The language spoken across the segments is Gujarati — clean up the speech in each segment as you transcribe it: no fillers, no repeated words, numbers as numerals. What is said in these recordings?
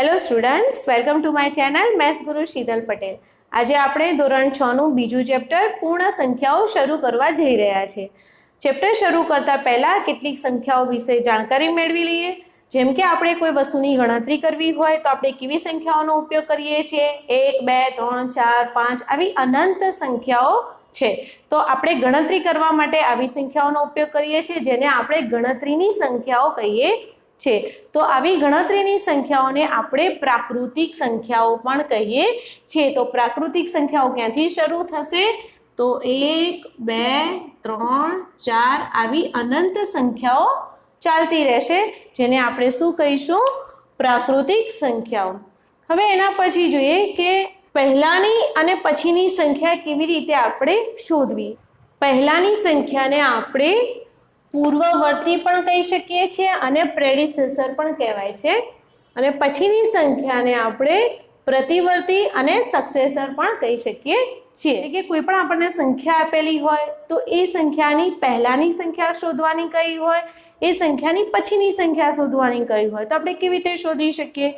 Hello students, welcome to my channel maths ગુરુ શીતલ પટેલ। આજે આપણે ધોરણ 6 નું બીજું ચેપ્ટર પૂર્ણ સંખ્યાઓ શરૂ કરવા જઈ રહ્યા છે। ચેપ્ટર શરૂ કરતા પહેલા કેટલીક સંખ્યાઓ વિશે જાણકારી મેળવી લઈએ। જેમ કે આપણે કોઈ વસ્તુની ગણતરી કરવી હોય તો આપણે કેવી સંખ્યાઓનો ઉપયોગ કરીએ છીએ? 1 2 3 4 5 આવી અનંત સંખ્યાઓ છે। તો આપણે ગણતરી કરવા માટે આવી સંખ્યાઓનો ઉપયોગ કરીએ છીએ જેને આપણે ગણતરીની સંખ્યાઓ કહીએ છે। તો આવી ગણતરીની સંખ્યાઓને આપણે પ્રાકૃતિક સંખ્યાઓ પણ કહીએ છીએ। તો પ્રાકૃતિક સંખ્યાઓ ક્યાંથી શરૂ થશે? તો 1 2 3 4 આવી અનંત સંખ્યાઓ ચાલતી રહેશે જેને આપણે શું કહીશું? પ્રાકૃતિક સંખ્યાઓ। હવે એના પછી જોઈએ કે પહેલાની અને પછીની સંખ્યા કેવી રીતે આપણે શોધવી। પહેલાની સંખ્યાને આપણે પૂર્વવર્તી પણ કહી શકીએ છીએ અને પ્રેડિસેસર પણ કહેવાય છે, અને પછીની સંખ્યાને આપણે પ્રતિવર્તી અને સક્સેસર પણ કહી શકીએ છીએ। એટલે કે કોઈ પણ આપણને સંખ્યા આપેલી હોય તો એ સંખ્યાની પહેલાની સંખ્યા શોધવાની કઈ હોય, એ સંખ્યાની પછીની સંખ્યા શોધવાની કઈ હોય, તો આપણે કેવી રીતે શોધી શકીએ?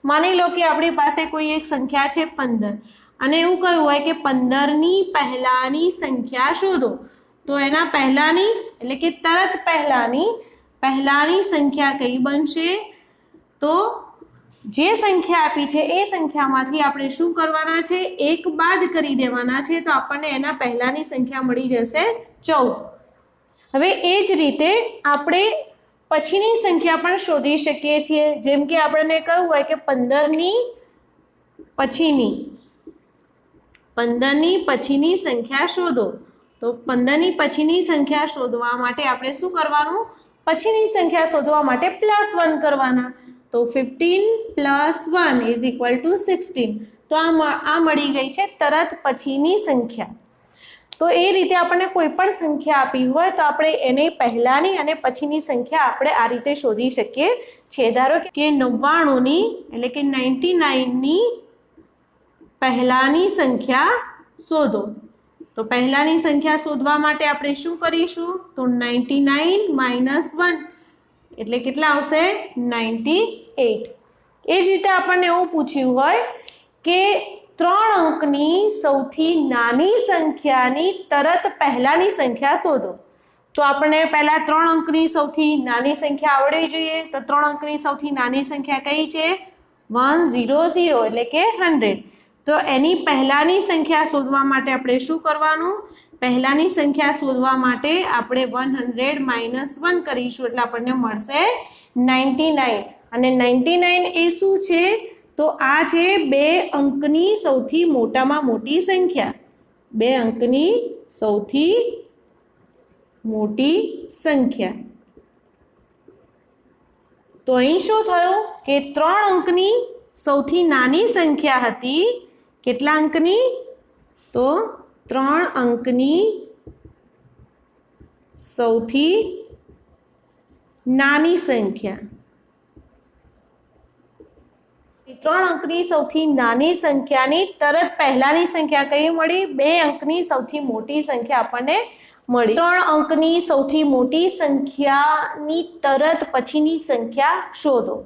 માની લો કે આપણી પાસે કોઈ એક સંખ્યા છે 15 અને એવું કહ્યું હોય કે 15ની પહેલાની સંખ્યા શોધો। તો એના પહેલાની એટલે કે તરત પહેલાની સંખ્યા કઈ બનશે? તો જે સંખ્યા આપી છે એ સંખ્યામાંથી આપણે શું કરવાના છે? 1 બાદ કરી દેવાના છે, તો આપણને એના પહેલાની સંખ્યા મળી જશે 14। હવે એ જ રીતે આપણે પછીની સંખ્યા પણ શોધી શકીએ છીએ। જેમ કે આપણને કહ્યું હોય કે 15ની પછીની સંખ્યા શોધો। તો 15ની પછીની સંખ્યા શોધવા માટે આપણે શું કરવાનું? પછીની સંખ્યા શોધવા માટે +1 કરવાના। તો 15 + 1 = 16। તો આ મળી ગઈ છે તરત પછીની સંખ્યા। તો એ રીતે આપણને કોઈ પણ સંખ્યા આપી હોય તો આપણે એની પહેલાની અને પછીની સંખ્યા આપણે આ રીતે શોધી શકીએ છીએ। ધારો કે 99ની એટલે કે 99ની પહેલાની સંખ્યા શોધો। તો પહેલાની સંખ્યા શોધવા માટે આપણે શું કરીશું? તો 99 - 1 એટલે કેટલા આવશે? 98। એ જ રીતે આપણને એવું પૂછ્યું હોય કે 3 અંકની સૌથી નાની સંખ્યાની તરત પહેલાની સંખ્યા શોધો। તો આપણને પહેલા 3 અંકની સૌથી નાની સંખ્યા આવડવી જોઈએ। તો 3 અંકની સૌથી નાની સંખ્યા કઈ છે? 100 એટલે કે 100। તો એની પહેલાની સંખ્યા શોધવા માટે આપણે શું કરવાનું? પહેલાની સંખ્યા શોધવા માટે આપણે 100 - 1 કરીશું એટલે આપણને મળશે 99। અને 99 એ શું છે? તો આ છે 2 અંકની સૌથી મોટામાં મોટી સંખ્યા। 2 અંકની સૌથી મોટી સંખ્યા। તો અહીં શું થયું કે 3 અંકની સૌથી નાની સંખ્યા હતી। કેટલા અંકની? તો 3 અંકની સૌથી નાની સંખ્યા। 3 અંકની સૌથી નાની સંખ્યાની તરત પહેલાની સંખ્યા કઈ મળી? 2 અંકની સૌથી મોટી સંખ્યા આપણને મળી। 3 અંકની સૌથી મોટી સંખ્યાની તરત પછીની સંખ્યા શોધો।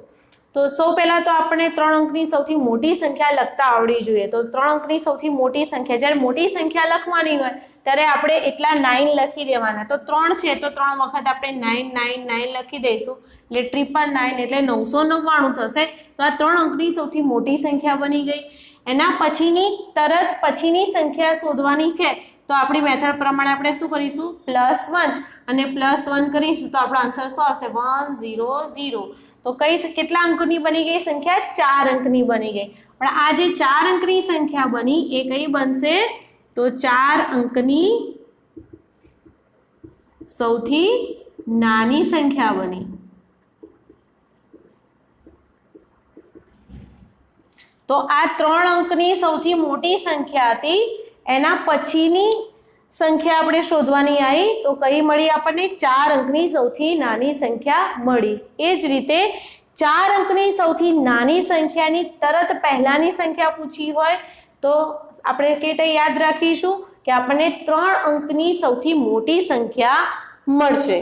તો સૌ પહેલા તો આપણે 3 અંકની સૌથી મોટી સંખ્યા લખતા આવડવી જોઈએ। તો 3 અંકની સૌથી મોટી સંખ્યા, જ્યારે મોટી સંખ્યા લખવાની હોય ત્યારે આપણે એટલા 9 લખી દેવાના। તો 3 છે તો 3 વખત આપણે 9 લખી દઈશું એટલે 999 એટલે 999 થશે। તો આ 3 અંકની સૌથી મોટી સંખ્યા બની ગઈ। એના પછીની તરત પછીની સંખ્યા શોધવાની છે તો આપણી મેથડ પ્રમાણે આપણે શું કરીશું? +1 અને +1 કરીશું તો આપણો આન્સર શું આવશે? 100। તો કેટલા અંકની બની ગઈ સંખ્યા? 4 અંકની બની ગઈ। પણ આ જે 4 અંકની સંખ્યા બની એ કઈ બનશે? તો 4 અંકની સૌથી નાની સંખ્યા બની। તો આ 3 અંકની સૌથી મોટી સંખ્યા હતી, એના પછીની સંખ્યા આપણે શોધવાની આવી તો કઈ મળી આપણને? 4 અંકની સૌથી નાની સંખ્યા મળી। એ જ રીતે 4 અંકની સૌથી નાની સંખ્યાની તરત પહેલાની સંખ્યા પૂછી હોય તો આપણે કઈ રીતે યાદ રાખીશું કે આપણને 3 અંકની સૌથી મોટી સંખ્યા મળશે।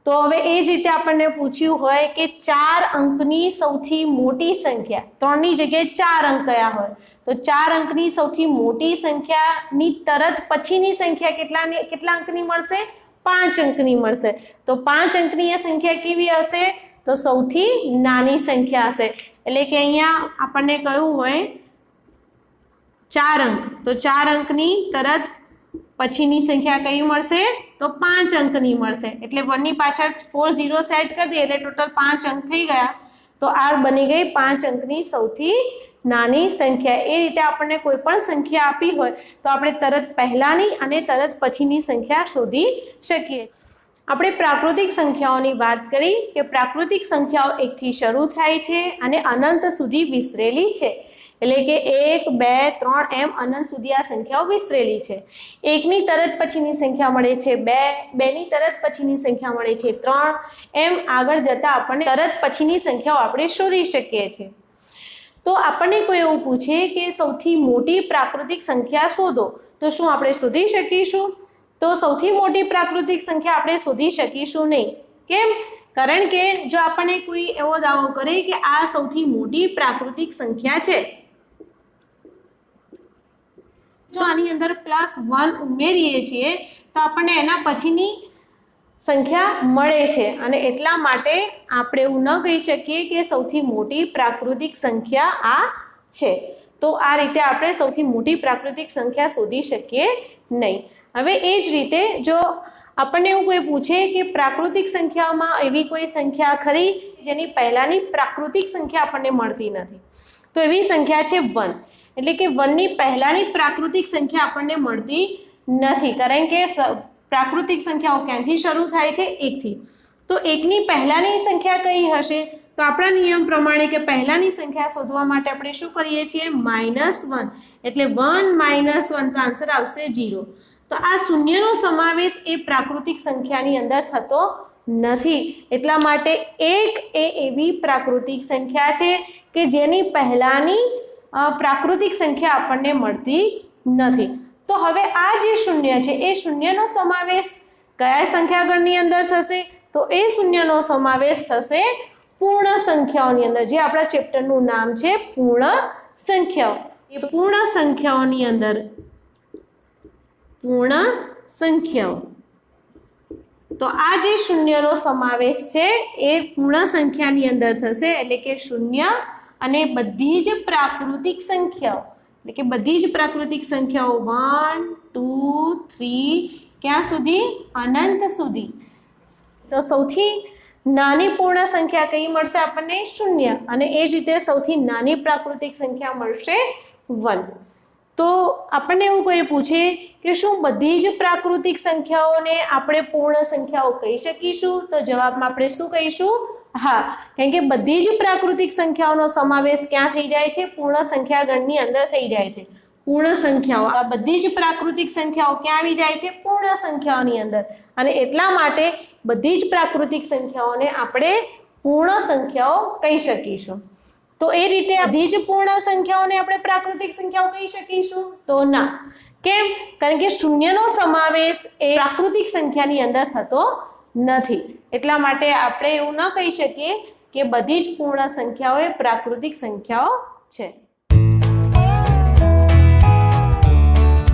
તો હવે એ જ રીતે આપણને પૂછ્યું હોય કે 4 અંકની સૌથી મોટી સંખ્યા, 3 ની જગ્યાએ 4 અંક કયા હોય, તો 4 અંકની સૌથી મોટી સંખ્યાની તરત પછીની સંખ્યા કેટલા અંકની મળશે? 5 અંકની મળશે. તો 5 અંકની આ સંખ્યા કેવી હશે? તો સૌથી નાની સંખ્યા હશે. એટલે કે અહીંયા આપણને કહ્યું હોય 4 અંક, તો 4 અંકની તરત પછીની સંખ્યા કઈ મળશે? તો 5 અંકની મળશે. એટલે 1 ની પાછળ 4 0 સેટ કરી દઈએ એટલે ટોટલ 5 અંક થઈ ગયા. તો આ બની ગઈ 5 અંકની સૌથી નાની સંખ્યા. એ રીતે આપણને કોઈ પણ સંખ્યા આપી હોય તો આપણે તરત પહેલાની અને તરત પછીની સંખ્યા શોધી શકીએ. આપણે પ્રાકૃતિક સંખ્યાઓની વાત કરી કે પ્રાકૃતિક સંખ્યાઓ 1 થી શરૂ થાય છે અને અનંત સુધી વિસ્તરેલી છે. એટલે કે 1 2 3 એમ અનંત સુધી આ સંખ્યાઓ વિસ્તરેલી છે. 1 ની તરત પછીની સંખ્યા મળે છે 2, 2 ની તરત પછીની સંખ્યા મળે છે 3, એમ આગળ જતા આપણને તરત પછીની સંખ્યાઓ આપણે શોધી શકીએ છીએ. તો આપણને કોઈ એવું પૂછે કે સૌથી મોટી પ્રાકૃતિક સંખ્યા શોધો, તો શું આપણે શોધી શકીશું? તો સૌથી મોટી પ્રાકૃતિક સંખ્યા આપણે શોધી શકીશું નહીં. કેમ? કારણ કે જો આપણને કોઈ એવો દાવો કરે કે આ સૌથી મોટી પ્રાકૃતિક સંખ્યા છે, જો આની અંદર +1 ઉમેરીએ છીએ તો આપણને એના પછીની સંખ્યા મળે છે અને એટલા માટે આપણે એવું ન કહી શકીએ કે સૌથી મોટી પ્રાકૃતિક સંખ્યા આ છે. તો આ રીતે આપણે સૌથી મોટી પ્રાકૃતિક સંખ્યા શોધી શકીએ નહીં. હવે એ જ રીતે જો આપણને એવું કોઈ પૂછે કે પ્રાકૃતિક સંખ્યાઓમાં એવી કોઈ સંખ્યા ખરી જેની પહેલાની પ્રાકૃતિક સંખ્યા આપણને મળતી નથી, તો એવી સંખ્યા છે 1. એટલે કે 1 ની પહેલાની પ્રાકૃતિક સંખ્યા આપણને મળતી નથી, કારણ કે પ્રાકૃતિક સંખ્યાઓ ક્યાંથી શરૂ થાય છે? 1 થી. તો 1 ની પહેલાની સંખ્યા કઈ હશે? તો આપણા નિયમ પ્રમાણે કે પહેલાની સંખ્યા શોધવા માટે આપણે શું કરીએ છીએ? -1. એટલે 1 - 1 તો આન્સર આવશે 0. તો આ શૂન્યનો સમાવેશ એ પ્રાકૃતિક સંખ્યાની અંદર થતો નથી. એટલા માટે 1 એ એવી પ્રાકૃતિક સંખ્યા છે કે જેની પહેલાની પ્રાકૃતિક સંખ્યા આપણને મળતી નથી. તો હવે આ જે શૂન્ય છે એ શૂન્યનો સમાવેશ કયા સંખ્યાગણની અંદર થશે? તો એ શૂન્યનો સમાવેશ થશે પૂર્ણ સંખ્યાઓની અંદર, જે આપણા ચેપ્ટરનું નામ છે પૂર્ણ સંખ્યાઓ. એ પૂર્ણ સંખ્યાઓની અંદર પૂર્ણ સંખ્યાઓ, તો આ જે શૂન્યનો સમાવેશ છે એ પૂર્ણ સંખ્યાની અંદર થશે. એટલે કે શૂન્ય અને બધી જ પ્રાકૃતિક સંખ્યાઓ, એટલે કે બધી જ પ્રાકૃતિક સંખ્યાઓ 1 2 3 ક્યાં સુધી? અનંત સુધી. તો સૌથી નાની પૂર્ણ સંખ્યા કઈ મળશે આપણને? 0. અને એ જ રીતે સૌથી નાની પ્રાકૃતિક સંખ્યા મળશે 1. તો આપણને એવું કોઈ પૂછે કે શું બધી જ પ્રાકૃતિક સંખ્યાઓને આપણે પૂર્ણ સંખ્યાઓ કહી શકીશું? તો જવાબમાં આપણે શું કહીશું? હા, કારણ કે બધી જ પ્રાકૃતિક સંખ્યાઓનો સમાવેશ ક્યાં થઈ જાય છે? પૂર્ણ સંખ્યા ગણની અંદર થઈ જાય છે. પૂર્ણ સંખ્યાઓ, આ બધી જ પ્રાકૃતિક સંખ્યાઓ ક્યાં આવી જાય છે? પૂર્ણ સંખ્યાઓની અંદર. અને એટલા માટે બધી જ પ્રાકૃતિક સંખ્યાઓને આપણે પૂર્ણ સંખ્યાઓ કહી શકીશું. તો એ રીતે બધી જ પૂર્ણ સંખ્યાઓને આપણે પ્રાકૃતિક સંખ્યાઓ કહી શકીશું? તો ના. કેમ? કારણ કે શૂન્યનો સમાવેશ એ પ્રાકૃતિક સંખ્યાની અંદર થતો નથી. એટલા માટે આપણે એવું ન કહી શકીએ કે બધી જ પૂર્ણ સંખ્યાઓ એ પ્રાકૃતિક સંખ્યાઓ છે.